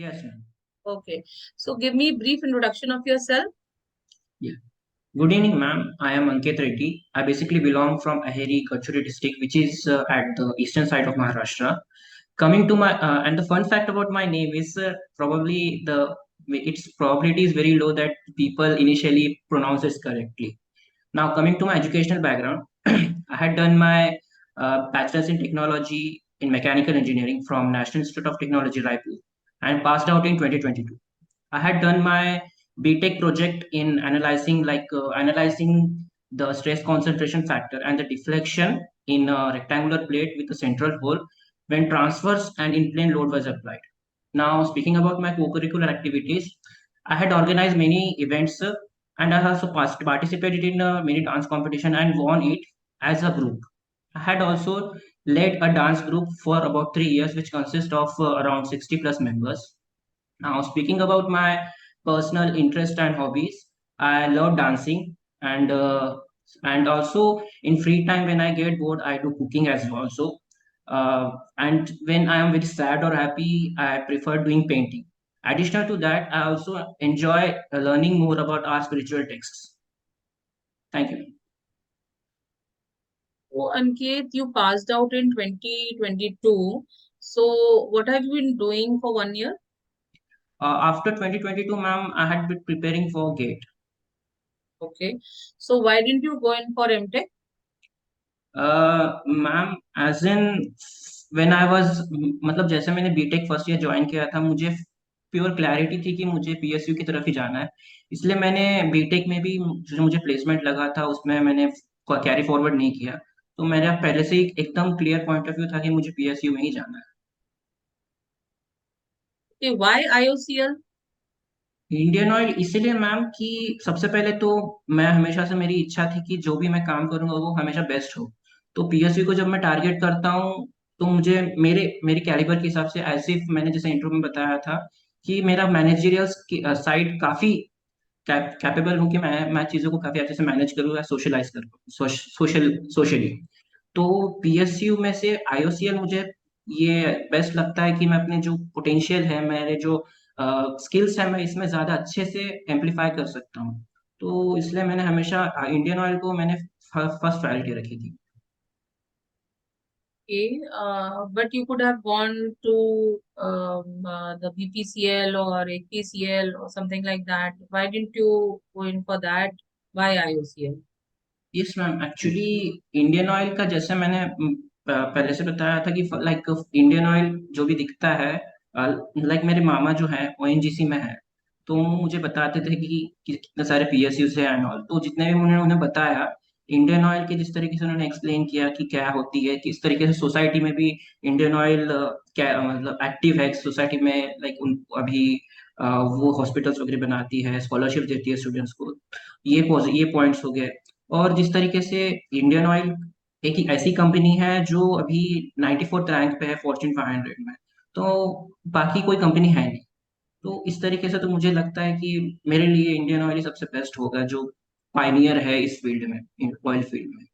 Yes, ma'am. Okay. So give me a brief introduction of yourself. Yeah. Good evening, ma'am. I am Ankit Reddy. I basically belong from Aheri, Gadchuri district, which is at the eastern side of Maharashtra. Coming to my and the fun fact about my name is probably the its probability is very low that people initially pronounce it correctly. Now, coming to my educational background, I had done my bachelor's in technology in mechanical engineering from National Institute of Technology, Raipur, and passed out in 2022. I had done my BTech project in analyzing the stress concentration factor and the deflection in a rectangular plate with a central hole when transverse and in-plane load was applied. Now, speaking about my co-curricular activities, I had organized many events and I also participated in many dance competition and won it as a group. I had also led a dance group for about 3 years, which consists of around 60 plus members. Now, speaking about my personal interest and hobbies, I love dancing and also in free time when I get bored, I do cooking as well. So, and when I am very sad or happy, I prefer doing painting. Additional to that, I also enjoy learning more about our spiritual texts. Thank you. So Ankit, you passed out in 2022. So what have you been doing for 1 year? After 2022, ma'am, I had been preparing for GATE. Okay. So why didn't you go in for MTech? Ma'am as in when I was मतलब जैसे मैंने BTech first year join किया था मुझे pure clarity थी कि मुझे PSU की तरफ ही जाना है इसलिए मैंने बीटेक में भी जो मुझे प्लेसमेंट लगा था उसमें मैंने कैरी फॉरवर्ड नहीं किया तो मेरा पहले से ही एकदम क्लियर पॉइंट ऑफ व्यू था कि मुझे पीएसयू में ही जाना है Okay, why IOCL? Indian oil इसीलिए मैम कि सबसे पहले तो मैं हमेशा से मेरी इच्छा थी कि जो भी मैं काम करूंगा वो हमेशा बेस्ट हो तो पीएसयू को जब मैं टारगेट करता हूँ तो मुझे मेरे मेरे कैलिबर के हिसाब से ऐसे मैंने जैसे इंटरव्यू में बताया था कि मेरा मैनेजरियल साइड काफी कैपेबल हूँ कि मैं चीज़ों को काफी अच्छे से मैनेज करूँ या सोशलाइज करूँ सोशली तो पीएसयू में से आईओसीएल मुझे ये बेस्ट लगता है कि मैं अपने जो पोटेंशियल है मेरे जो स्किल्स है मैं इसमें ज़्यादा अच्छे से एम्पलीफाई कर सकता हूँ तो इसलिए मैंने हमेशा इंडियन ऑयल को मैंने फर्स्ट प्रायोरिटी रखी थी Okay, but you could have gone to the BPCL or APCL or something like that. Why didn't you go in for that? Why IOCL? Yes ma'am actually Indian oil का जैसे मैंने पहले से बताया था कि लाइक इंडियन ऑयल जो भी दिखता है लाइक मेरे मामा जो है ओएनजीसी में है तो मुझे बताते थे कि कितने सारे पीएसयूज है एंड ऑल तो जितने भी उन्होंने उन्हें बताया इंडियन ऑयल के जिस तरीके से उन्होंने एक्सप्लेन किया कि क्या होती है किस तरीके से सोसाइटी में भी इंडियन ऑयल क्या मतलब एक्टिव है सोसाइटी में लाइक उन अभी वो हॉस्पिटल्स वगैरह बनाती है स्कॉलरशिप देती है स्टूडेंट्स को ये पॉइंट्स हो गए और जिस तरीके से इंडियन ऑयल एक ही ऐसी कंपनी है जो अभी 94th रैंक पे है फॉर्च्यून 500 में तो बाकी कोई कंपनी है नहीं तो इस तरीके से तो मुझे लगता है कि मेरे लिए इंडियन ऑयल ही सबसे बेस्ट होगा जो पायनियर है इस फील्ड में ऑयल फील्ड में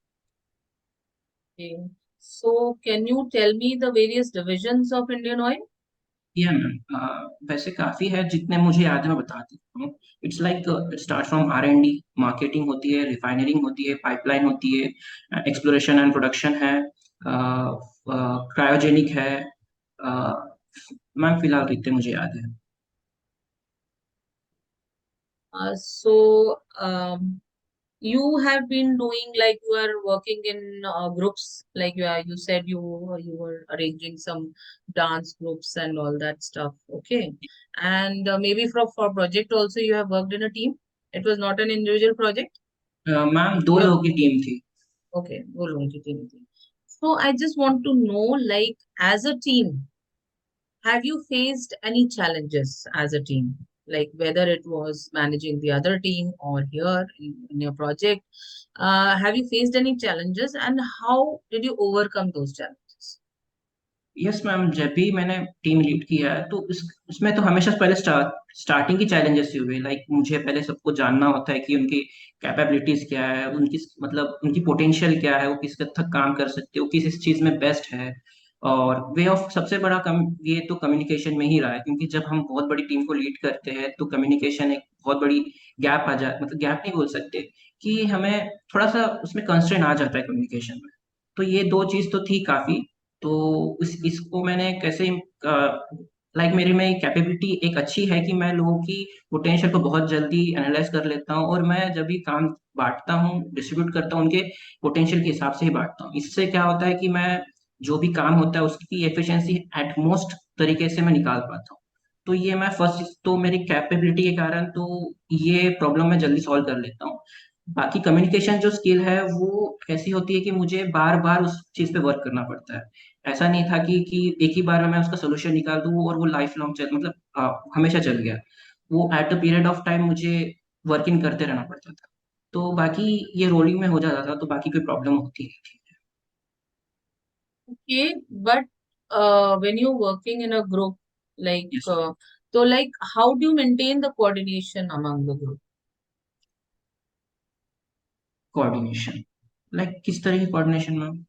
Okay. So can you tell me the various divisions of Indian Oil? या मैम वैसे काफी है जितने मुझे याद है मैं बता देता हूँ it's like it start from R and D marketing होती है रिफाइनरिंग होती है पाइपलाइन होती है एक्सप्लोरेशन एंड प्रोडक्शन है क्रायोजेनिक है मैम फिलहाल तो इतने मुझे याद है So you have been doing like you are working in groups, like you said you were arranging some dance groups and all that stuff. Okay, and maybe for project also you have worked in a team. It was not an individual project. Ma'am दो Your लोगों की team थी okay, वो लोगों की team थी. So I just want to know, like as a team, have you faced any challenges as a team? Like whether it was managing the other team or here in your project, have you faced any challenges and how did you overcome those challenges? Yes ma'am जब भी मैंने team lead किया है तो उसमें तो हमेशा पहले स्टार्टिंग की चैलेंजेस ही हुए लाइक मुझे पहले सबको जानना होता है कि उनकी कैपेबिलिटीज क्या है उनकी मतलब उनकी पोटेंशियल क्या है वो किस हद तक काम कर सकते हो किस इस चीज़ में बेस्ट है और वे ऑफ सबसे बड़ा ये तो कम्युनिकेशन में ही रहा है, क्योंकि जब हम बहुत बड़ी टीम को लीड करते हैं तो कम्युनिकेशन एक बहुत बड़ी गैप आ जाए, मतलब गैप नहीं बोल सकते, कि हमें थोड़ा सा उसमें कंस्ट्रेंट आ जाता है कम्युनिकेशन में। तो ये दो चीज तो थी काफी। तो इसको मैंने कैसे, लाइक मेरे में कैपेबिलिटी एक अच्छी है कि मैं लोगों की पोटेंशियल को बहुत जल्दी एनालाइज कर लेता हूँ, और मैं जब भी काम बांटता हूँ, डिस्ट्रीब्यूट करता हूँ, उनके पोटेंशियल के हिसाब से ही बांटता हूँ। इससे क्या होता है कि मैं जो भी काम होता है उसकी एफिशिएंसी एट मोस्ट तरीके से मैं निकाल पाता हूँ। तो ये मैं फर्स्ट तो मेरी कैपेबिलिटी के कारण तो ये प्रॉब्लम मैं जल्दी सॉल्व कर लेता हूँ। बाकी कम्युनिकेशन जो स्किल है वो ऐसी होती है कि मुझे बार बार उस चीज पे वर्क करना पड़ता है। ऐसा नहीं था कि एक ही बार में मैं उसका सोल्यूशन निकाल दूं और वो लाइफ लॉन्ग चल, मतलब हमेशा चल गया। वो at a period of time मुझे वर्किंग करते रहना पड़ता था। तो बाकी ये रोलिंग में हो जाता था, तो बाकी कोई प्रॉब्लम होती नहीं थी। Okay, but when you're working in a group, like, yes. so like, how do you maintain the coordination among the group? Coordination, like किस तरह की कोऑर्डिनेशन मैम?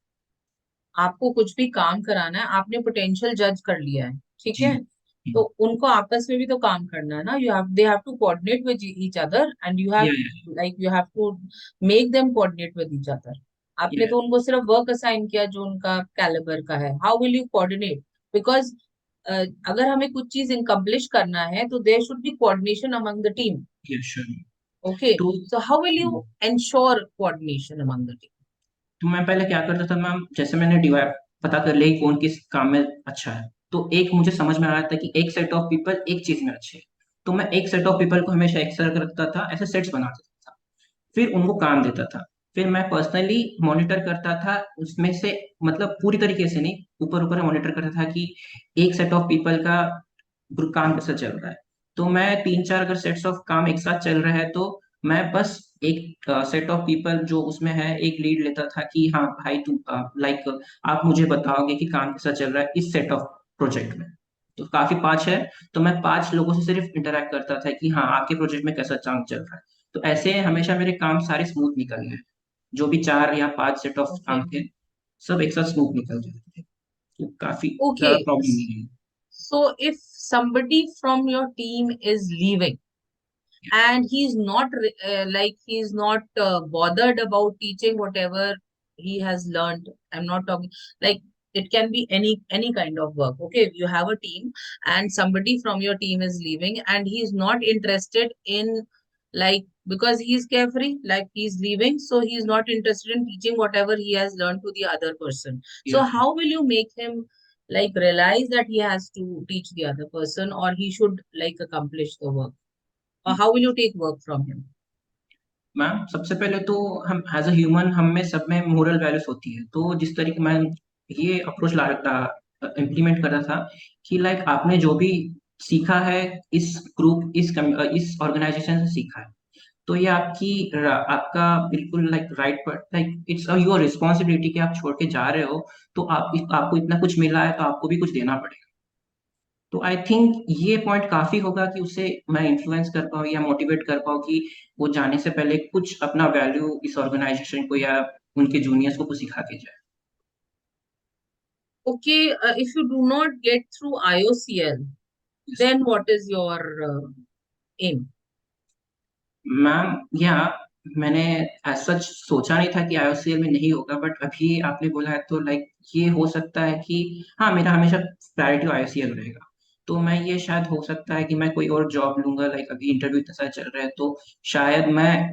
आपको कुछ भी काम कराना है, आपने पोटेंशियल जज कर लिया है, ठीक जी। है? तो उनको आपस में भी तो काम करना है ना, you have they have to coordinate with each other and you have, या like you have to make them coordinate with each other. आपने या तो उनको सिर्फ वर्क असाइन किया जो उनका कैलिबर का है, how will you coordinate? Because अगर हमें कुछ चीज इनकम्प्लिश करना है तो there should be coordination among the team. Yeah sure. Okay, तो so how will you ensure coordination among the team? तो मैं पहले क्या करता था मैम, जैसे मैंने डिवाइड पता कर लिया कि कौन किस काम में अच्छा है, तो एक मुझे समझ में आ रहा था कि एक सेट ऑफ पीपल एक चीज में अच्छे हैं, तो मैं एक सेट ऑफ पीपल को हमेशा एक साथ रखता था, ऐसे सेट्स बना देता था, फिर उनको काम देता था। फिर मैं पर्सनली मॉनिटर करता था उसमें से, मतलब पूरी तरीके से नहीं, ऊपर ऊपर मॉनिटर करता था कि एक सेट ऑफ पीपल का काम कैसा चल रहा है। तो मैं तीन चार अगर सेट्स ऑफ काम एक साथ चल रहा है तो मैं बस एक सेट ऑफ पीपल जो उसमें है एक लीड लेता था कि हाँ भाई तू, लाइक आप मुझे बताओगे कि काम कैसा चल रहा है इस सेट ऑफ प्रोजेक्ट में। तो काफी पांच है, तो मैं पांच लोगों से सिर्फ इंटरेक्ट करता था कि हाँ आपके प्रोजेक्ट में कैसा काम चल रहा है। तो ऐसे हमेशा मेरे काम सारे स्मूथ निकल गए। जो भी चार या पांच सेट ऑफ ओके, काम थे सब एक साथ स्मूथ निकल गए थे। तो काफी ओके, ज्यादा प्रॉब्लम नहीं है। so if somebody from your team is leaving and he's not like he's not bothered about teaching whatever he has learned, I'm not talking like, it can be any kind of work. Okay, you have a team and somebody from your team is leaving and he's not interested in, like, because he's carefree, like he's leaving, so he's not interested in teaching whatever he has learned to the other person. So Yeah. how will you make him like realize that he has to teach the other person or he should like accomplish the work? Or how will you take work from him? Ma'am सबसे पहले तो हम as a human हम में सब में moral values होती है, तो जिस तरीके मैं ये अप्रोच ला रहा इम्प्लीमेंट कर रहा था कि लाइक आपने जो भी सीखा है इस ग्रुप इस ऑर्गेनाइजेशन से सीखा है, तो ये आपका बिल्कुल लाइक राइट पर, लाइक इट्स योर रिस्पॉन्सिबिलिटी कि आप छोड़ के जा रहे हो, तो आपको इतना कुछ मिला है तो आपको भी कुछ देना पड़ेगा। तो आई थिंक ये पॉइंट काफी होगा कि उसे मैं इन्फ्लुएंस कर पाऊँ या मोटिवेट कर पाऊँ कि वो जाने से पहले कुछ अपना वैल्यू इस ऑर्गेनाइजेशन को या उनके जूनियर्स को कुछ सिखा के जाए। Okay, if you do not get through IOCL, then what is your aim? Ma'am या मैंने एज सच सोचा नहीं था कि आईओसीएल में नहीं होगा, बट अभी आपने बोला है तो लाइक ये हो सकता है कि हाँ मेरा हमेशा प्रायोरिटी आईओसीएल रहेगा। तो मैं ये शायद हो सकता है कि मैं कोई और जॉब लूंगा, लाइक अभी इंटरव्यू इतना सारा चल रहा है तो शायद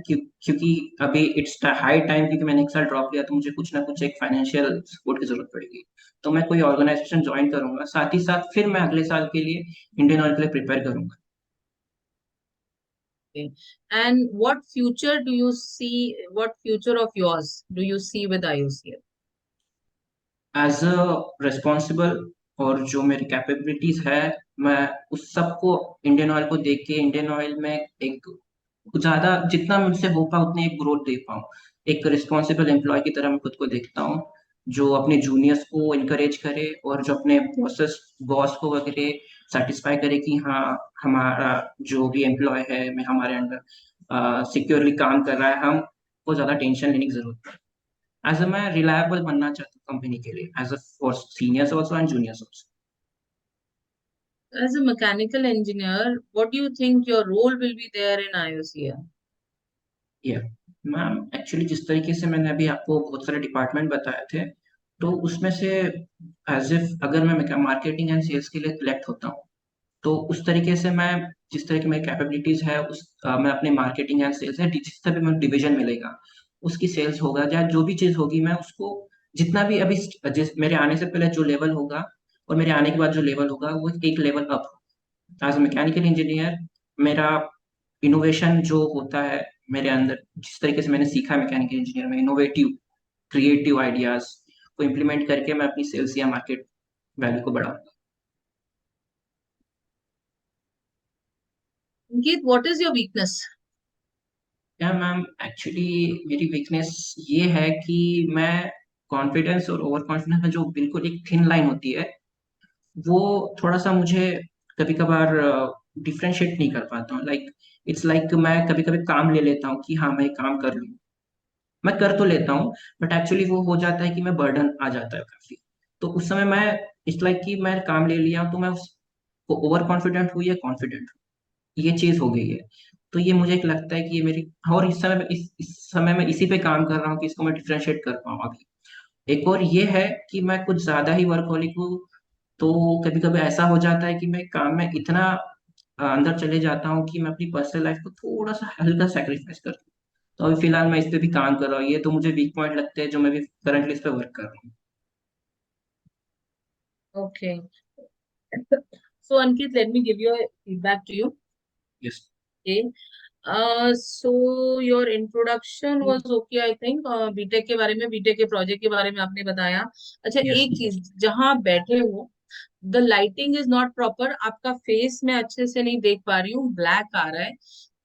क्योंकि अभी इट्स हाई टाइम, क्योंकि मैंने एक साल ड्रॉप लिया तो मुझे कुछ ना कुछ एक फाइनेंशियल सपोर्ट की जरूरत पड़ेगी। तो मैं कोई ऑर्गेनाइजेशन ज्वाइन करूंगा, साथ ही साथ फिर मैं अगले साल के लिए इंडियन ऑयल के लिए प्रिपेयर करूंगा। Okay. And what future do you see? What future of yours do you see with IOCL? As a responsible, और जो मेरी कैपेबिलिटीज है, मैं उस सबको इंडियन ऑयल को देख के इंडियन ऑयल में एक ज्यादा जितना मुझसे हो पाए उतने एक ग्रोथ दे पाऊँ। एक रिस्पॉन्सिबल एम्प्लॉय की तरह मैं खुद को देखता हूँ, जो अपने जूनियर्स को इनकरेज करे और जो अपने बॉस को वगैरह सेटिस्फाई करे कि हाँ हमारा जो भी एम्प्लॉय है मैं हमारे अंडर सिक्योरली काम कर रहा है, हम को ज्यादा टेंशन लेने की जरूरत है। एज अ मैं रिलायबल बनना चाहता हूँ कंपनी के लिए, as a for seniors also and juniors also. As a mechanical engineer, what do you think your role will be there in IOCL? या मैम एक्चुअली जिस तरीके से मैंने अभी आपको बहुत सारे डिपार्टमेंट बताए थे, तो उसमें से एज इफ अगर मैं मार्केटिंग एंड सेल्स के लिए सिलेक्ट होता हूँ, तो उस तरीके से मैं जिस तरह की मेरी कैपेबिलिटीज है मैं अपने मार्केटिंग एंड सेल्स है जिस तरह भी मुझे डिवीजन मिलेगा, उसकी सेल्स होगा या जो भी चीज होगी मैं उसको जितना भी अभी जिस मेरे आने से पहले जो लेवल होगा और मेरे आने के बाद जो लेवल होगा वो एक level up. As mechanical engineer मेरा इनोवेशन जो होता है मेरे अंदर, जिस तरीके से मैंने सीखा मैकेनिकल इंजीनियर में इनोवेटिव क्रिएटिव आइडियाज को इम्प्लीमेंट करके मैं अपनी सेल्स या मार्केट वैल्यू को बढ़ाऊंगा। Ankit, what is your weakness? क्या मैम एक्चुअली मेरी वीकनेस ये है कि मैं कॉन्फिडेंस और ओवर कॉन्फिडेंस में जो बिल्कुल एक थिन लाइन होती है, वो थोड़ा सा मुझे कभी कभार डिफ्रेंशिएट नहीं कर पाता हूँ। लाइक इट्स लाइक मैं कभी कभी काम ले लेता हूँ कि हाँ मैं काम कर लूँ, मैं कर तो लेता हूँ, बट एक्चुअली वो हो जाता है कि मैं बर्डन आ जाता है काफी। तो उस समय मैं इट्स लाइक कि मैं काम ले लिया तो मैं उस ओवर कॉन्फिडेंट हूँ या कॉन्फिडेंट, ये चीज हो गई है। तो ये मुझे एक लगता है कि ये मेरी, और इस समय इस समय मैं इसी पे काम कर रहा हूँ कि इसको मैं डिफरेंशिएट कर पाऊँ अभी। एक और ये है कि मैं कुछ ज्यादा ही वर्कहोलिक हूँ, तो कभी कभी ऐसा हो जाता है कि मैं काम में इतना अंदर चले जाता हूँ कि मैं अपनी पर्सनल लाइफ को थोड़ा सा हल्का सेक्रीफाइस करता हूँ। तो अभी फिलहाल मैं इस पे भी काम कर रहा हूँ, ये तो मुझे वीक पॉइंट लगते हैं जो मैं भी करंटली इस पे वर्क कर रहा हूँ। Okay. So, Ankit, let me give you a feedback to you. Yes. Okay. So your introduction was okay, I think. BTech के बारे में, बीटेक के प्रोजेक्ट के बारे में आपने बताया। अच्छा, यस। एक चीज, जहां आप बैठे हो, the lighting is not proper, आपका फेस मैं अच्छे से नहीं देख पा रही हूँ, ब्लैक आ रहा है,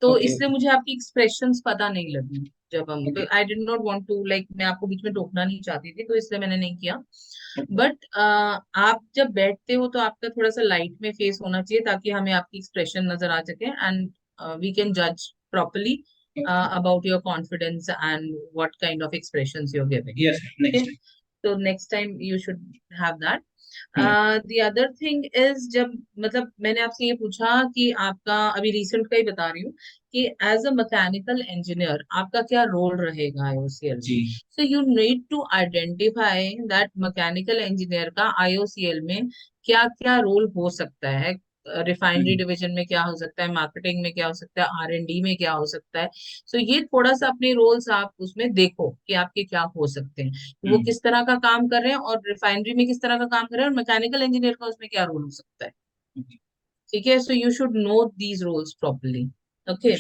तो ओके। इसलिए मुझे आपकी एक्सप्रेशंस पता नहीं लगी। जब हम, okay. I did not want to like, मैं आपको बीच में टोकना नहीं चाहती थी, तो इसलिए मैंने नहीं किया। बट आप जब बैठते हो तो आपका थोड़ा सा लाइट में फेस होना चाहिए, ताकि हमें आपकी एक्सप्रेशन नजर आ सके, एंड वी कैन जज properly about your confidence and what kind of expressions you're giving. Yes Okay, next so next time you should have that. Time. The other thing is, जब मतलब मैंने आपसे ये पूछा कि आपका अभी रिसेंट का ही बता रही हूँ कि एज अ मैकेनिकल इंजीनियर आपका क्या रोल रहेगा आईओसीएल जी। में, so you need to identify that mechanical engineer का आईओसीएल में क्या क्या रोल हो सकता है। रिफाइनरी हम्म। डिवीजन में क्या हो सकता है, मार्केटिंग में क्या हो सकता है, आर एंड डी में क्या हो सकता है। सो ये थोड़ा सा अपने रोल्स आप उसमें देखो कि आपके क्या हो सकते हैं, वो हम्म। किस तरह का काम कर रहे हैं, और रिफाइनरी में किस तरह का काम कर रहे हैं, और मैकेनिकल इंजीनियर का उसमें क्या रोल हो सकता है। ठीक है, so you should know these roles properly. Okay.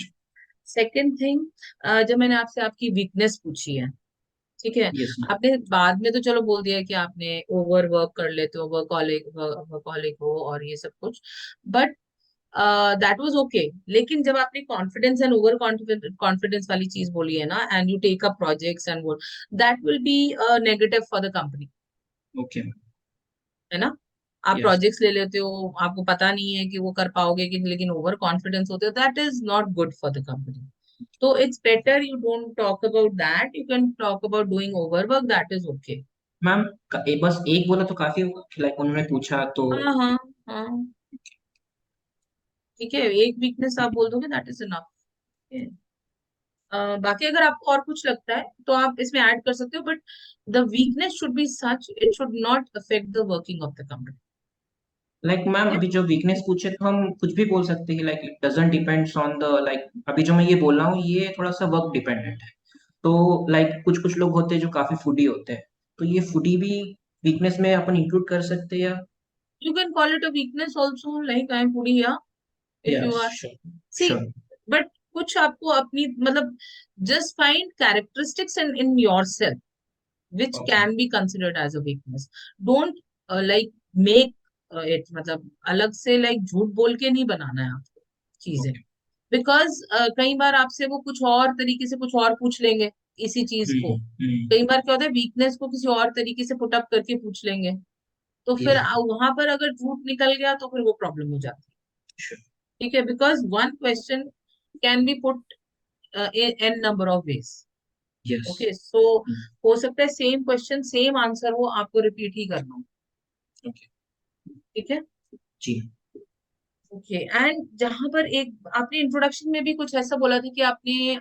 Second thing, जब मैंने आपसे आपकी वीकनेस पूछी है, ठीक है, यस। आपने बाद में तो चलो बोल दिया कि आपने ओवर वर्क कर लेते हो, वर्कहॉलिक वर्कहॉलिक हो और ये सब कुछ, बट दैट वाज ओके। लेकिन जब आपने कॉन्फिडेंस एंड ओवर कॉन्फिडेंस वाली चीज बोली है ना, and you take up projects and वो, that will be negative for the company, okay. है ना। आप यस प्रोजेक्ट्स ले लेते हो, आपको पता नहीं है कि वो कर पाओगे कि, लेकिन ओवर कॉन्फिडेंस होते हो, that is not good for the company. तो it's better you don't talk about that, you can talk about doing over work, that is okay. Ma'am, बस एक बोला तो काफी होगा, लाइक उन्होंने पूछा तो। हाँ हाँ हाँ, ठीक है, एक वीकनेस आप बोल दोगे, दैट इज इनफ। बाकी अगर आपको और कुछ लगता है तो आप इसमें ऐड कर सकते हो, but the weakness should be such, it should not affect the working of the company. Like ma'am ठीक है। अभी जो वीकनेस पूछे तो हम कुछ भी बोल सकते हैं, like it doesn't depends on the, like अभी जो मैं ये बोल रहा हूँ ये थोड़ा सा वर्क डिपेंडेंट है। तो लाइक कुछ कुछ लोग होते हैं जो काफी फूडी होते हैं, तो ये फूडी भी वीकनेस में अपन इंक्लूड कर सकते हैं या? You can call it a weakness also, like I am putting here, if you yes are. Sure. See, sure. but कुछ आपको अपनी मतलब, just find characteristics in yourself which okay. can be considered as a weakness. Don't like make it, मतलब अलग से like झूठ बोल के नहीं बनाना है आपको चीजें, ओके। बिकॉज कई बार आपसे वो कुछ और तरीके से कुछ और पूछ लेंगे इसी चीज को। हम्म। कई बार क्या होता है, वीकनेस को किसी और तरीके से पुट अप करके पूछ लेंगे, तो फिर यस। वहां पर अगर झूठ निकल गया तो फिर वो प्रॉब्लम हो जाती है। श्योर। ठीक है, because one question can be put in number of ways. Yes. Okay, so हो सकता है सेम क्वेश्चन सेम आंसर हो, आपको रिपीट ही करना हो। ओके। ठीक है। जी। ओके, एंड जहां पर एक आपने इंट्रोडक्शन में भी कुछ ऐसा बोला था कि आपने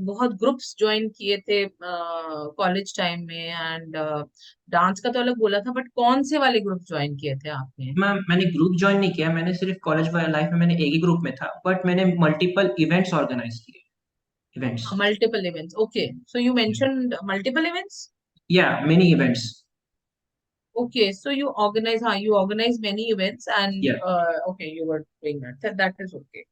बहुत ग्रुप्स ज्वाइन किए थे कॉलेज टाइम में, एंड डांस का तो अलग बोला था, बट कौन से वाले ग्रुप ज्वाइन किए थे आपने? मैंने ग्रुप ज्वाइन नहीं किया, मैंने सिर्फ कॉलेज लाइफ में मैंने एक ही ग्रुप में था, बट मैंने मल्टीपल इवेंट्स ऑर्गेनाइज किए। Events. Multiple events, okay, so you mentioned multiple events. या many events. Okay, so you organize many events and या। okay, you were doing that. That is okay.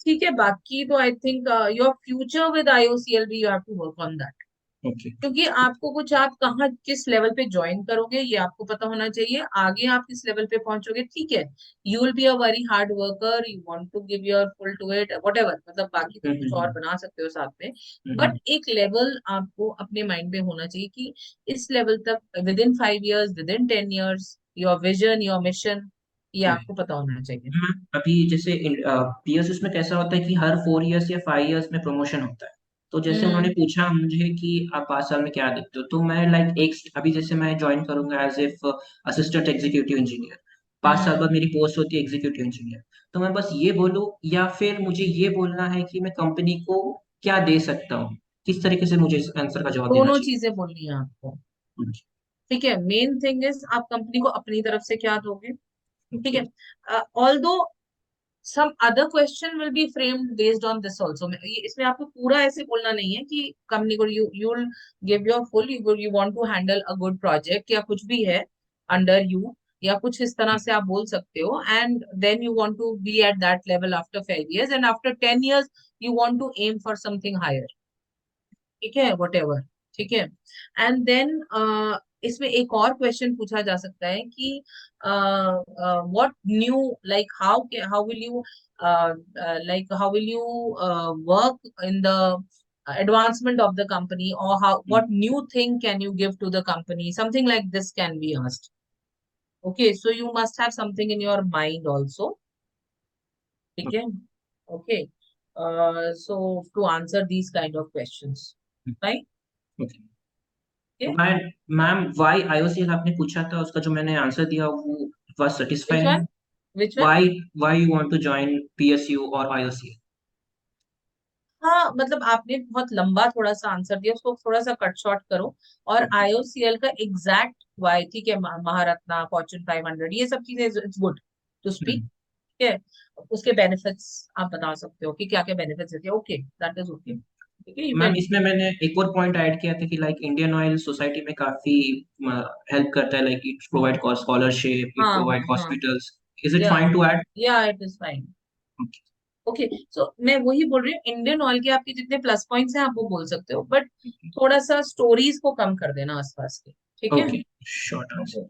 ठीक है, बाकी तो I think your future with IOCLB you have to work on that. Okay. क्योंकि आपको कुछ आप कहाँ किस लेवल पे ज्वाइन करोगे ये आपको पता होना चाहिए, आगे आप किस लेवल पे पहुंचोगे। ठीक है, you will be a very hard worker, you want to give your full to it, whatever, मतलब बाकी तो कुछ और बना सकते हो साथ में, बट एक लेवल आपको अपने माइंड में होना चाहिए कि इस लेवल तक with in 5 years, with in 10 years, your vision, your mission, ये आपको पता होना चाहिए। अभी जैसे पीएसएस में कैसा होता है कि हर 4 इयर्स या 5 इयर्स में प्रमोशन होता है। तो जैसे उन्होंने हम्म। पूछा मुझे कि आप 5 साल में क्या देखते हो, तो मैं लाइक एक अभी जैसे मैं ज्वाइन करूंगा as if assistant executive engineer. 5 साल बाद हम्म। मेरी पोस्ट होती है एग्जीक्यूटिव इंजीनियर। तो मैं बस ये बोलूँ, या फिर मुझे ये बोलना है कि मैं कंपनी को क्या दे सकता हूँ, किस तरीके से मुझे इस आंसर का जवाब देना दोनों चाहिए? चीजें बोलनी है आपको। ठीक है, मेन थिंग इज आप कंपनी को अपनी तरफ से क्या दोगे। ठीक ओके। है, although some other question will be framed based on this also। इसमें आपको पूरा ऐसे बोलना नहीं है कि कंपनी को you will give your full, you want to handle a good project या कुछ भी है under you, या कुछ इस तरह से आप बोल सकते हो, and then you want to be at that level after 5 years, and after 10 years you want to aim for something higher। ठीक है, वट एवर। ठीक है, एंड देन इसमें एक और क्वेश्चन पूछा जा सकता है कि what new, like how will you work in the advancement of the company, or how what new thing can you give to the company, something like this can be asked। Okay, so you must have something in your mind also। ठीक है, okay, so to answer these kind of questions, right? Okay. Okay, मैं ma'am Y IOCL आपने पूछा था, उसका जो मैंने answer दिया वो was satisfy which नहीं। one? Which one? why why you want to join PSU और IOCL? हाँ, मतलब आपने बहुत लंबा थोड़ा सा आंसर दिया, उसको थोड़ा सा कट शॉर्ट करो। और ओके। आईओसीएल का एग्जैक्ट वाई, ठीक है, महारत्ना, फॉर्च्यून 500, ये सब चीजें इट्स गुड टू स्पीक। ठीक है, उसके बेनिफिट्स आप बता सकते हो कि क्या क्या बेनिफिट्स देते हैं। Okay, that is okay. ठीक है, यू मैम कैन। इसमें मैंने एक और पॉइंट ऐड किया था कि लाइक इंडियन ऑयल सोसाइटी में काफी हेल्प करता है, like it provide scholarship, it हाँ हाँ प्रोवाइड हाँ। हॉस्पिटल्स। इज इट या फाइन टू ऐड? या इट इज फाइन। ओके, सो मैं वही बोल रही हूँ, इंडियन ऑयल के आपके जितने प्लस पॉइंट्स हैं आप वो बोल सकते हो, बट थोड़ा सा स्टोरीज को कम कर देना आसपास के। ठीक है। ओके। Short answer.